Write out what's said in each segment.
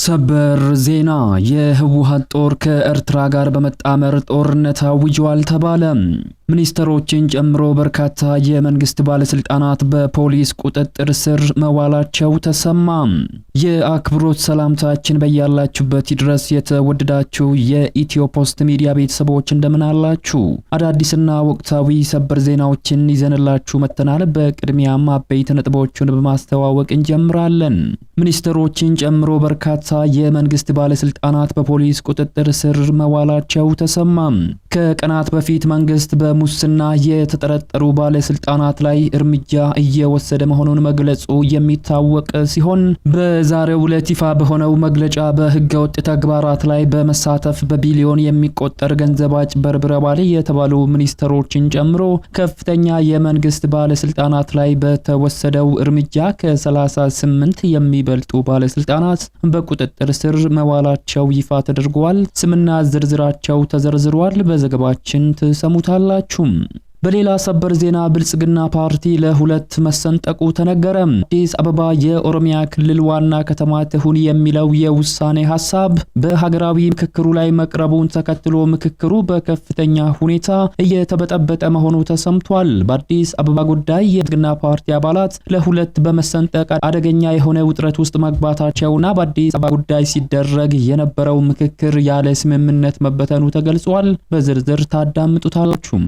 ሰበር ዜና የህወሓት ጦር ከኤርትራ ጋር በመጣመር ጦርነት አውጇል ተባለ። ሚኒስትሮችን ጨምሮ በርካታ የመንግስት ባለስልጣናት በፖሊስ ቁጥጥር ስር መዋላቸው ተሰማ። የአክብሮት ሰላምታችን በያላችሁበት ድረስ የተወደዳችሁ የኢትዮ ፖስት ሚዲያ ቤተሰቦች እንደምን አላችሁ? አዳዲስና ወቅታዊ ሰበር ዜናዎችን ይዘንላችሁ መጥተናል። በቅድሚያም አበይት ነጥቦችን በማስተዋወቅ እንጀምራለን። ሚኒስትሮችን ጨምሮ በርካታ የመንግስት ባለስልጣናት በፖሊስ ቁጥጥር ስር መዋላቸው ተሰማ። ከቀናት በፊት መንግስት በሙስና የተጠረጠሩ ባለስልጣናት ላይ እርምጃ እየወሰደ መሆኑን መግለጹ የሚታወቅ ሲሆን በዛሬው ዕለት ይፋ በሆነው መግለጫ በህገወጥ ተግባራት ላይ በመሳተፍ በቢሊዮን የሚቆጠር ገንዘብ አጭበርብረዋል የተባሉ ሚኒስትሮችን ጨምሮ ከፍተኛ የመንግስት ባለስልጣናት ላይ በተወሰደው እርምጃ ከ38 የሚበልጡ ባለስልጣናት በቁጥጥር ስር መዋላቸው ይፋ ተደርጓል። ስምና ዝርዝራቸው ተዘርዝሯል። በዘገባችን ተሰሙታላችሁ። በሌላ ሰበር ዜና ብልጽግና ፓርቲ ለሁለት መሰንጠቁ ተነገረ። አዲስ አበባ የኦሮሚያ ክልል ዋና ከተማ ትሁን የሚለው የውሳኔ ሐሳብ በሀገራዊ ምክክሩ ላይ መቅረቡን ተከትሎ ምክክሩ በከፍተኛ ሁኔታ እየተበጠበጠ መሆኑ ተሰምቷል። በአዲስ አበባ ጉዳይ የብልጽግና ፓርቲ አባላት ለሁለት በመሰንጠቅ አደገኛ የሆነ ውጥረት ውስጥ መግባታቸውና በአዲስ አበባ ጉዳይ ሲደረግ የነበረው ምክክር ያለ ስምምነት መበተኑ ተገልጿል። በዝርዝር ታዳምጡታላችሁ።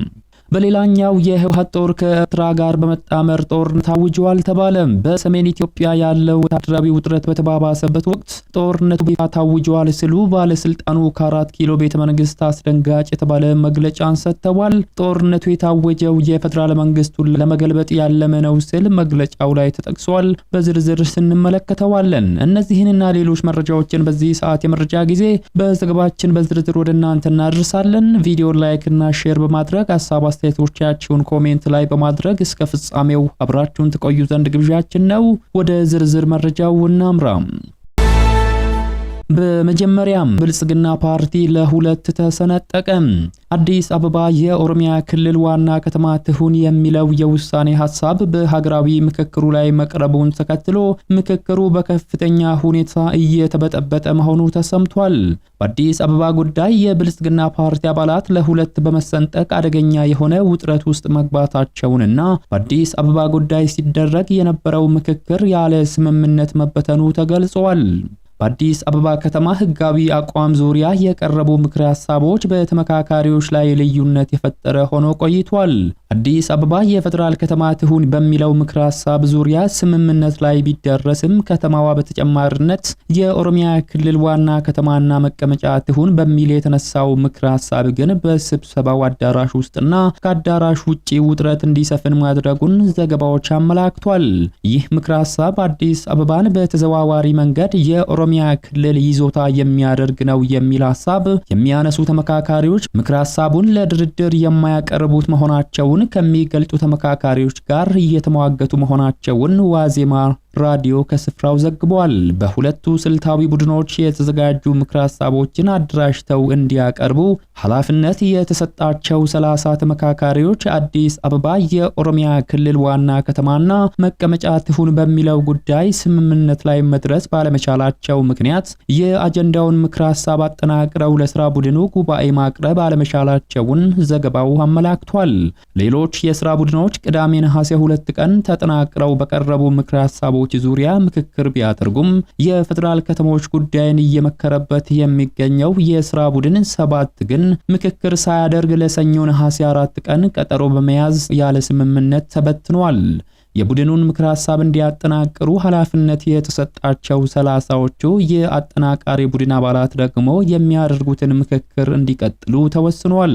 በሌላኛው የህወሓት ጦር ከኤርትራ ጋር በመጣመር ጦርነት አውጇል ተባለ። በሰሜን ኢትዮጵያ ያለው ወታደራዊ ውጥረት በተባባሰበት ወቅት ጦርነቱ ይፋ ታውጇል ሲሉ ባለስልጣኑ ከ4 ኪሎ ቤተ መንግስት አስደንጋጭ የተባለ መግለጫን ሰጥተዋል። ጦርነቱ የታወጀው የፌደራል መንግስቱን ለመገልበጥ ያለመ ነው ሲል መግለጫው ላይ ተጠቅሷል። በዝርዝር ስንመለከተዋለን። እነዚህንና ሌሎች መረጃዎችን በዚህ ሰዓት የመረጃ ጊዜ በዘገባችን በዝርዝር ወደ እናንተ እናደርሳለን። ቪዲዮ ላይክ እና ሼር በማድረግ ሐሳብ አስተያየቶቻችሁን ኮሜንት ላይ በማድረግ እስከ ፍጻሜው አብራችሁን ተቆዩ ዘንድ ግብዣችን ነው። ወደ ዝርዝር መረጃው እናምራ። በመጀመሪያም ብልጽግና ፓርቲ ለሁለት ተሰነጠቀ። አዲስ አበባ የኦሮሚያ ክልል ዋና ከተማ ትሁን የሚለው የውሳኔ ሐሳብ በሀገራዊ ምክክሩ ላይ መቅረቡን ተከትሎ ምክክሩ በከፍተኛ ሁኔታ እየተበጠበጠ መሆኑ ተሰምቷል። በአዲስ አበባ ጉዳይ የብልጽግና ፓርቲ አባላት ለሁለት በመሰንጠቅ አደገኛ የሆነ ውጥረት ውስጥ መግባታቸውንና በአዲስ አበባ ጉዳይ ሲደረግ የነበረው ምክክር ያለ ስምምነት መበተኑ ተገልጿል። በአዲስ አበባ ከተማ ህጋዊ አቋም ዙሪያ የቀረቡ ምክረ ሐሳቦች በተመካካሪዎች ላይ ልዩነት የፈጠረ ሆኖ ቆይቷል። አዲስ አበባ የፌደራል ከተማ ትሁን በሚለው ምክረ ሐሳብ ዙሪያ ስምምነት ላይ ቢደረስም ከተማዋ በተጨማሪነት የኦሮሚያ ክልል ዋና ከተማና መቀመጫ ትሁን በሚል የተነሳው ምክረ ሐሳብ ግን በስብሰባው አዳራሽ ውስጥና ከአዳራሽ ውጪ ውጥረት እንዲሰፍን ማድረጉን ዘገባዎች አመላክቷል። ይህ ምክረ ሐሳብ አዲስ አበባን በተዘዋዋሪ መንገድ የኦሮሚያ ክልል ይዞታ የሚያደርግ ነው የሚል ሐሳብ የሚያነሱ ተመካካሪዎች ምክረ ሐሳቡን ለድርድር የማያቀርቡት መሆናቸውን ከሚገልጡ ተመካካሪዎች ጋር እየተሟገቱ መሆናቸውን ዋዜማ ራዲዮ ከስፍራው ዘግቧል። በሁለቱ ስልታዊ ቡድኖች የተዘጋጁ ምክረ ሐሳቦችን አድራሽተው እንዲያቀርቡ ኃላፊነት የተሰጣቸው 30 ተመካካሪዎች አዲስ አበባ የኦሮሚያ ክልል ዋና ከተማና መቀመጫ ትሁን በሚለው ጉዳይ ስምምነት ላይ መድረስ ባለመቻላቸው ምክንያት የአጀንዳውን ምክረ ሐሳብ አጠናቅረው ለስራ ቡድኑ ጉባኤ ማቅረብ አለመቻላቸውን ዘገባው አመላክቷል። ሌሎች የስራ ቡድኖች ቅዳሜ ነሐሴ 2 ቀን ተጠናቅረው በቀረቡ ምክረ ሐሳቦች ዙሪያ ምክክር ቢያደርጉም የፌደራል ከተሞች ጉዳይን እየመከረበት የሚገኘው የስራ ቡድን 7 ግን ምክክር ሳያደርግ ለሰኞ ነሐሴ 4 ቀን ቀጠሮ በመያዝ ያለ ስምምነት ተበትኗል። የቡድኑን ምክረ ሐሳብ እንዲያጠናቅሩ ኃላፊነት የተሰጣቸው 30ዎቹ የአጠናቃሪ ቡድን አባላት ደግሞ የሚያደርጉትን ምክክር እንዲቀጥሉ ተወስኗል።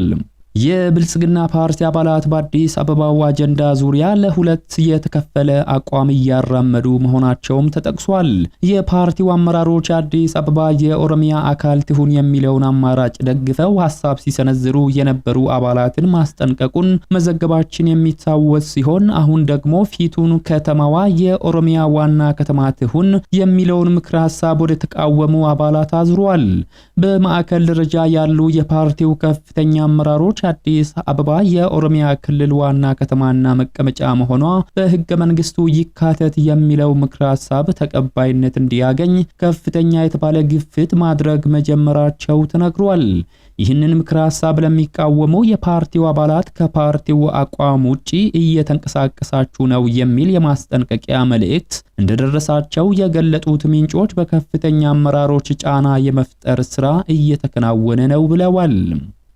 የብልጽግና ፓርቲ አባላት በአዲስ አበባው አጀንዳ ዙሪያ ለሁለት የተከፈለ አቋም እያራመዱ መሆናቸውም ተጠቅሷል። የፓርቲው አመራሮች አዲስ አበባ የኦሮሚያ አካል ትሁን የሚለውን አማራጭ ደግፈው ሐሳብ ሲሰነዝሩ የነበሩ አባላትን ማስጠንቀቁን መዘገባችን የሚታወስ ሲሆን አሁን ደግሞ ፊቱን ከተማዋ የኦሮሚያ ዋና ከተማ ትሁን የሚለውን ምክረ ሐሳብ ወደ ተቃወሙ አባላት አዝሯል። በማዕከል ደረጃ ያሉ የፓርቲው ከፍተኛ አመራሮች አዲስ አበባ የኦሮሚያ ክልል ዋና ከተማና መቀመጫ መሆኗ በሕገ መንግስቱ ይካተት የሚለው ምክረ ሐሳብ ተቀባይነት እንዲያገኝ ከፍተኛ የተባለ ግፊት ማድረግ መጀመራቸው ተነግሯል። ይህንን ምክረ ሐሳብ ለሚቃወሙ የፓርቲው አባላት ከፓርቲው አቋም ውጪ እየተንቀሳቀሳችሁ ነው የሚል የማስጠንቀቂያ መልእክት እንደደረሳቸው የገለጡት ምንጮች በከፍተኛ አመራሮች ጫና የመፍጠር ስራ እየተከናወነ ነው ብለዋል።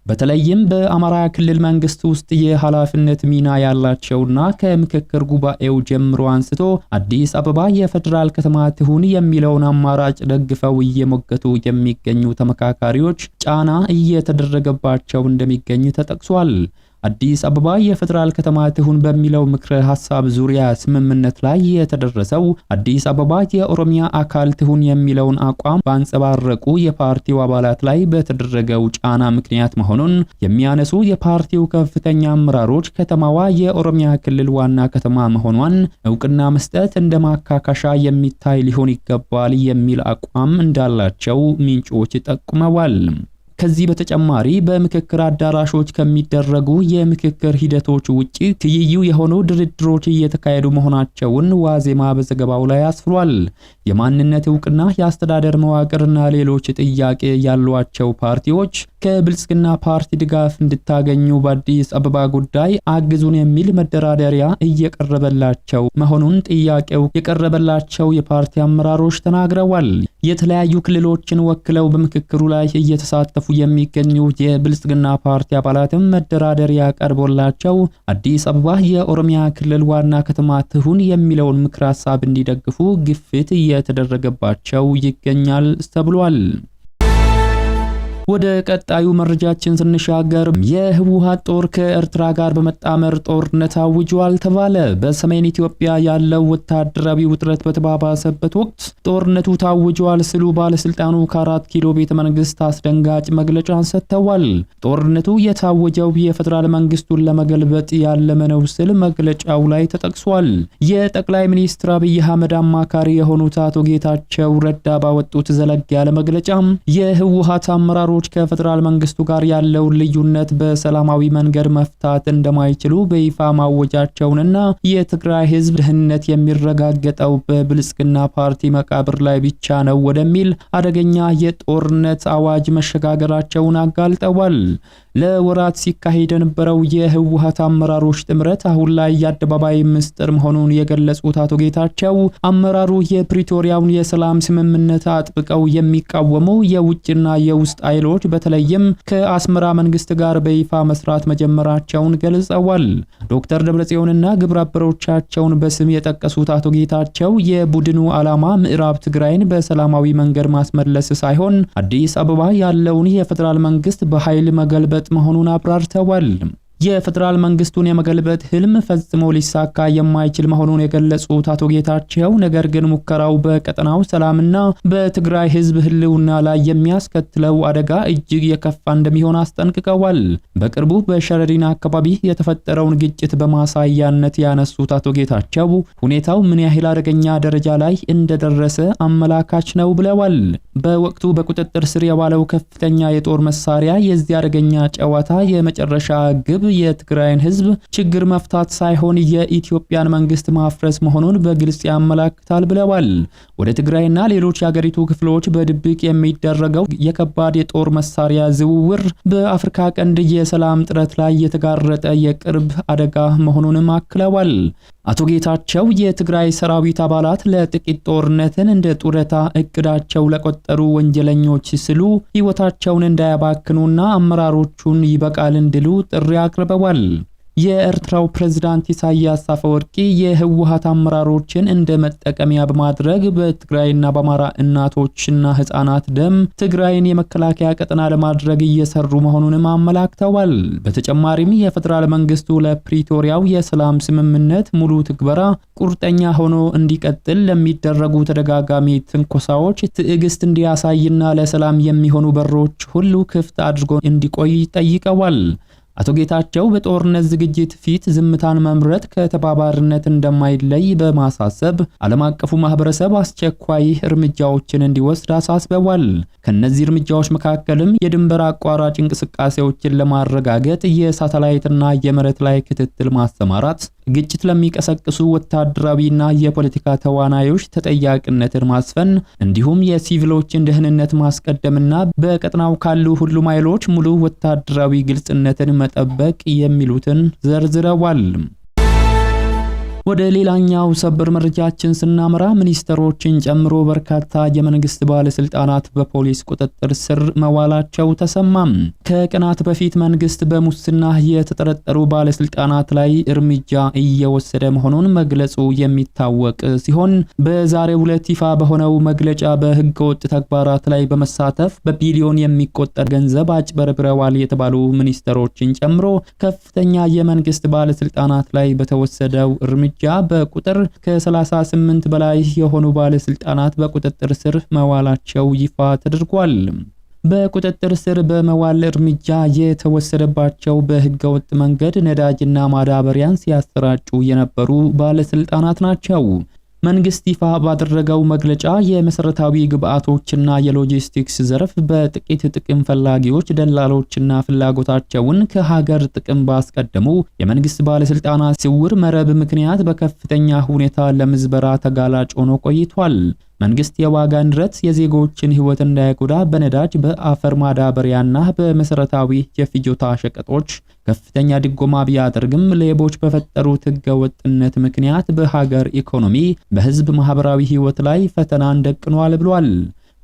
በተለይም በአማራ ክልል መንግስት ውስጥ የኃላፊነት ሚና ያላቸውና ከምክክር ጉባኤው ጀምሮ አንስቶ አዲስ አበባ የፌደራል ከተማ ትሁን የሚለውን አማራጭ ደግፈው እየሞገቱ የሚገኙ ተመካካሪዎች ጫና እየተደረገባቸው እንደሚገኝ ተጠቅሷል። አዲስ አበባ የፌደራል ከተማ ትሁን በሚለው ምክረ ሐሳብ ዙሪያ ስምምነት ላይ የተደረሰው አዲስ አበባ የኦሮሚያ አካል ትሁን የሚለውን አቋም ባንጸባረቁ የፓርቲው አባላት ላይ በተደረገው ጫና ምክንያት መሆኑን የሚያነሱ የፓርቲው ከፍተኛ አመራሮች ከተማዋ የኦሮሚያ ክልል ዋና ከተማ መሆኗን እውቅና መስጠት እንደ ማካካሻ የሚታይ ሊሆን ይገባል የሚል አቋም እንዳላቸው ምንጮች ጠቁመዋል። ከዚህ በተጨማሪ በምክክር አዳራሾች ከሚደረጉ የምክክር ሂደቶች ውጪ ትይዩ የሆኑ ድርድሮች እየተካሄዱ መሆናቸውን ዋዜማ በዘገባው ላይ አስፍሯል። የማንነት እውቅና፣ የአስተዳደር መዋቅርና ሌሎች ጥያቄ ያሏቸው ፓርቲዎች ከብልጽግና ፓርቲ ድጋፍ እንድታገኙ በአዲስ አበባ ጉዳይ አግዙን የሚል መደራደሪያ እየቀረበላቸው መሆኑን ጥያቄው የቀረበላቸው የፓርቲ አመራሮች ተናግረዋል። የተለያዩ ክልሎችን ወክለው በምክክሩ ላይ እየተሳተፉ የሚገኙ የብልጽግና ፓርቲ አባላትም መደራደሪያ ቀርቦላቸው አዲስ አበባ የኦሮሚያ ክልል ዋና ከተማ ትሁን የሚለውን ምክረ ሐሳብ እንዲደግፉ ግፊት እየተደረገባቸው ይገኛል ተብሏል። ወደ ቀጣዩ መረጃችን ስንሻገር የህወሓት ጦር ከኤርትራ ጋር በመጣመር ጦርነት አውጇል ተባለ። በሰሜን ኢትዮጵያ ያለው ወታደራዊ ውጥረት በተባባሰበት ወቅት ጦርነቱ ታውጇል ሲሉ ባለስልጣኑ ከ4 ኪሎ ቤተ መንግስት አስደንጋጭ መግለጫ ሰጥተዋል። ጦርነቱ የታወጀው የፌደራል መንግስቱን ለመገልበጥ ያለመ ነው ሲል መግለጫው ላይ ተጠቅሷል። የጠቅላይ ሚኒስትር አብይ አህመድ አማካሪ የሆኑት አቶ ጌታቸው ረዳ ባወጡት ዘለግ ያለ መግለጫ የህወሓት አመራሮች ከፌደራል መንግስቱ ጋር ያለውን ልዩነት በሰላማዊ መንገድ መፍታት እንደማይችሉ በይፋ ማወጃቸውንና የትግራይ ህዝብ ደህንነት የሚረጋገጠው በብልጽግና ፓርቲ መቃብር ላይ ብቻ ነው ወደሚል አደገኛ የጦርነት አዋጅ መሸጋገራቸውን አጋልጠዋል። ለወራት ሲካሄድ የነበረው የህወሓት አመራሮች ጥምረት አሁን ላይ የአደባባይ ምስጢር መሆኑን የገለጹት አቶ ጌታቸው አመራሩ የፕሪቶሪያውን የሰላም ስምምነት አጥብቀው የሚቃወሙ የውጭና የውስጥ ኃይሎች በተለይም ከአስመራ መንግስት ጋር በይፋ መስራት መጀመራቸውን ገልጸዋል። ዶክተር ደብረጽዮንና ግብረ አበሮቻቸውን በስም የጠቀሱት አቶ ጌታቸው የቡድኑ ዓላማ ምዕራብ ትግራይን በሰላማዊ መንገድ ማስመለስ ሳይሆን አዲስ አበባ ያለውን የፌደራል መንግስት በኃይል መገልበጥ መሆኑን አብራርተዋል። የፌደራል መንግስቱን የመገልበጥ ህልም ፈጽሞ ሊሳካ የማይችል መሆኑን የገለጹት አቶ ጌታቸው ነገር ግን ሙከራው በቀጠናው ሰላምና በትግራይ ህዝብ ህልውና ላይ የሚያስከትለው አደጋ እጅግ የከፋ እንደሚሆን አስጠንቅቀዋል። በቅርቡ በሸረሪና አካባቢ የተፈጠረውን ግጭት በማሳያነት ያነሱት አቶ ጌታቸው ሁኔታው ምን ያህል አደገኛ ደረጃ ላይ እንደደረሰ አመላካች ነው ብለዋል። በወቅቱ በቁጥጥር ስር የዋለው ከፍተኛ የጦር መሳሪያ የዚህ አደገኛ ጨዋታ የመጨረሻ ግብ የትግራይን ህዝብ ችግር መፍታት ሳይሆን የኢትዮጵያን መንግስት ማፍረስ መሆኑን በግልጽ ያመለክታል ብለዋል። ወደ ትግራይና ሌሎች የሀገሪቱ ክፍሎች በድብቅ የሚደረገው የከባድ የጦር መሳሪያ ዝውውር በአፍሪካ ቀንድ የሰላም ጥረት ላይ የተጋረጠ የቅርብ አደጋ መሆኑንም አክለዋል። አቶ ጌታቸው የትግራይ ሰራዊት አባላት ለጥቂት ጦርነትን እንደ ጡረታ እቅዳቸው ለቆጠሩ ወንጀለኞች ሲሉ ህይወታቸውን እንዳያባክኑና አመራሮቹን ይበቃል እንዲሉ ጥሪ አቅርበዋል። የኤርትራው ፕሬዝዳንት ኢሳያስ አፈወርቂ የህወሓት አመራሮችን እንደ መጠቀሚያ በማድረግ በትግራይና በአማራ እናቶችና ህፃናት ደም ትግራይን የመከላከያ ቀጠና ለማድረግ እየሰሩ መሆኑንም አመላክተዋል። በተጨማሪም የፌደራል መንግስቱ ለፕሪቶሪያው የሰላም ስምምነት ሙሉ ትግበራ ቁርጠኛ ሆኖ እንዲቀጥል ለሚደረጉ ተደጋጋሚ ትንኮሳዎች ትዕግስት እንዲያሳይና ለሰላም የሚሆኑ በሮች ሁሉ ክፍት አድርጎ እንዲቆይ ጠይቀዋል። አቶ ጌታቸው በጦርነት ዝግጅት ፊት ዝምታን መምረጥ ከተባባሪነት እንደማይለይ በማሳሰብ ዓለም አቀፉ ማህበረሰብ አስቸኳይ እርምጃዎችን እንዲወስድ አሳስበዋል። ከነዚህ እርምጃዎች መካከልም የድንበር አቋራጭ እንቅስቃሴዎችን ለማረጋገጥ የሳተላይትና የመሬት ላይ ክትትል ማሰማራት፣ ግጭት ለሚቀሰቅሱ ወታደራዊና የፖለቲካ ተዋናዮች ተጠያቂነትን ማስፈን እንዲሁም የሲቪሎችን ደህንነት ማስቀደምና በቀጠናው ካሉ ሁሉም ኃይሎች ሙሉ ወታደራዊ ግልጽነትን መጠበቅ የሚሉትን ዘርዝረዋል። ወደ ሌላኛው ሰበር መረጃችን ስናመራ ሚኒስትሮችን ጨምሮ በርካታ የመንግስት ባለስልጣናት በፖሊስ ቁጥጥር ስር መዋላቸው ተሰማም። ከቀናት በፊት መንግስት በሙስና የተጠረጠሩ ባለስልጣናት ላይ እርምጃ እየወሰደ መሆኑን መግለጹ የሚታወቅ ሲሆን በዛሬው ዕለት ይፋ በሆነው መግለጫ በህገወጥ ተግባራት ላይ በመሳተፍ በቢሊዮን የሚቆጠር ገንዘብ አጭበርብረዋል የተባሉ ሚኒስትሮችን ጨምሮ ከፍተኛ የመንግስት ባለስልጣናት ላይ በተወሰደው እርምጃ በቁጥር ከ38 በላይ የሆኑ ባለስልጣናት በቁጥጥር ስር መዋላቸው ይፋ ተደርጓል። በቁጥጥር ስር በመዋል እርምጃ የተወሰደባቸው በህገወጥ መንገድ ነዳጅና ማዳበሪያን ሲያሰራጩ የነበሩ ባለስልጣናት ናቸው። መንግስት ይፋ ባደረገው መግለጫ የመሰረታዊ ግብአቶችና የሎጂስቲክስ ዘርፍ በጥቂት ጥቅም ፈላጊዎች ደላሎችና ፍላጎታቸውን ከሀገር ጥቅም ባስቀደሙ የመንግስት ባለስልጣናት ስውር መረብ ምክንያት በከፍተኛ ሁኔታ ለምዝበራ ተጋላጭ ሆኖ ቆይቷል። መንግስት የዋጋ ንረት የዜጎችን ህይወት እንዳይጎዳ በነዳጅ በአፈር ማዳበሪያና በመሰረታዊ የፍጆታ ሸቀጦች ከፍተኛ ድጎማ ቢያደርግም ሌቦች በፈጠሩት ህገወጥነት ምክንያት በሀገር ኢኮኖሚ፣ በህዝብ ማህበራዊ ህይወት ላይ ፈተናን ደቅኗል ብሏል።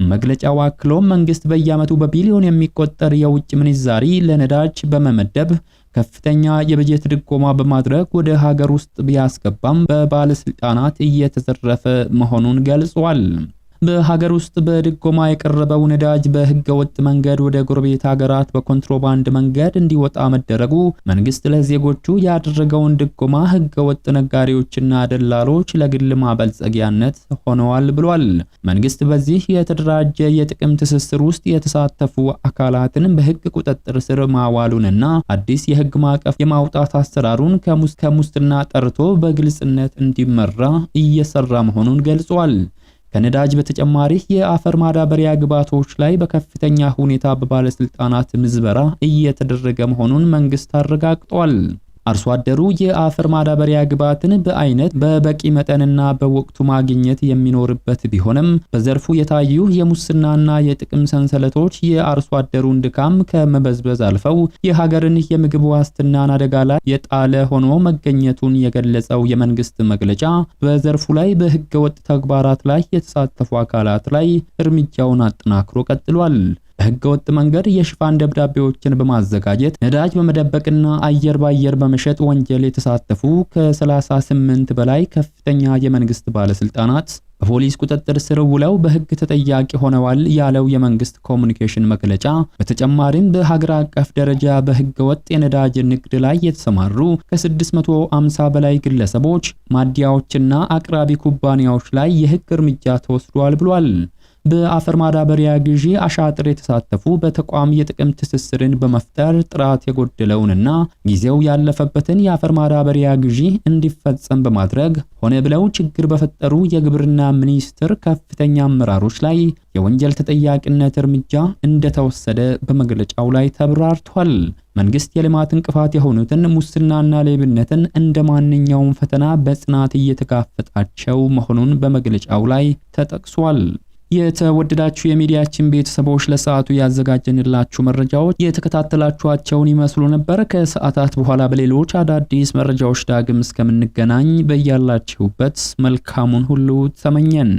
መግለጫው አክሎም መንግስት በየዓመቱ በቢሊዮን የሚቆጠር የውጭ ምንዛሪ ለነዳጅ በመመደብ ከፍተኛ የበጀት ድጎማ በማድረግ ወደ ሀገር ውስጥ ቢያስገባም በባለስልጣናት እየተዘረፈ መሆኑን ገልጿል። በሀገር ውስጥ በድጎማ የቀረበው ነዳጅ በህገወጥ መንገድ ወደ ጎረቤት ሀገራት በኮንትሮባንድ መንገድ እንዲወጣ መደረጉ መንግስት ለዜጎቹ ያደረገውን ድጎማ ህገወጥ ነጋዴዎችና ደላሎች ለግል ማበልጸጊያነት ሆነዋል ብሏል። መንግስት በዚህ የተደራጀ የጥቅም ትስስር ውስጥ የተሳተፉ አካላትን በህግ ቁጥጥር ስር ማዋሉንና አዲስ የህግ ማዕቀፍ የማውጣት አሰራሩን ከሙስና ጠርቶ በግልጽነት እንዲመራ እየሰራ መሆኑን ገልጿል። ከነዳጅ በተጨማሪ የአፈር ማዳበሪያ ግብዓቶች ላይ በከፍተኛ ሁኔታ በባለስልጣናት ምዝበራ እየተደረገ መሆኑን መንግስት አረጋግጧል። አርሶ አደሩ የአፈር ማዳበሪያ ግብዓትን በአይነት በበቂ መጠንና በወቅቱ ማግኘት የሚኖርበት ቢሆንም በዘርፉ የታዩ የሙስናና የጥቅም ሰንሰለቶች የአርሶ አደሩን ድካም ከመበዝበዝ አልፈው የሀገርን የምግብ ዋስትናን አደጋ ላይ የጣለ ሆኖ መገኘቱን የገለጸው የመንግስት መግለጫ በዘርፉ ላይ በህገወጥ ተግባራት ላይ የተሳተፉ አካላት ላይ እርምጃውን አጠናክሮ ቀጥሏል። በህገወጥ መንገድ የሽፋን ደብዳቤዎችን በማዘጋጀት ነዳጅ በመደበቅና አየር ባየር በመሸጥ ወንጀል የተሳተፉ ከ38 በላይ ከፍተኛ የመንግስት ባለስልጣናት በፖሊስ ቁጥጥር ስር ውለው በህግ ተጠያቂ ሆነዋል ያለው የመንግስት ኮሙኒኬሽን መግለጫ በተጨማሪም በሀገር አቀፍ ደረጃ በህገወጥ የነዳጅ ንግድ ላይ የተሰማሩ ከ650 በላይ ግለሰቦች፣ ማዲያዎችና አቅራቢ ኩባንያዎች ላይ የህግ እርምጃ ተወስዷል ብሏል። በአፈር ማዳበሪያ ግዢ አሻጥር የተሳተፉ በተቋም የጥቅም ትስስርን በመፍጠር ጥራት የጎደለውንና ጊዜው ያለፈበትን የአፈር ማዳበሪያ ግዢ እንዲፈጸም በማድረግ ሆነ ብለው ችግር በፈጠሩ የግብርና ሚኒስቴር ከፍተኛ አመራሮች ላይ የወንጀል ተጠያቂነት እርምጃ እንደተወሰደ በመግለጫው ላይ ተብራርቷል። መንግስት የልማት እንቅፋት የሆኑትን ሙስናና ሌብነትን እንደ ማንኛውም ፈተና በጽናት እየተጋፈጣቸው መሆኑን በመግለጫው ላይ ተጠቅሷል። የተወደዳችሁ የሚዲያችን ቤተሰቦች ለሰዓቱ ያዘጋጀንላችሁ መረጃዎች የተከታተላችኋቸውን ይመስሉ ነበር። ከሰዓታት በኋላ በሌሎች አዳዲስ መረጃዎች ዳግም እስከምንገናኝ በያላችሁበት መልካሙን ሁሉ ተመኘን።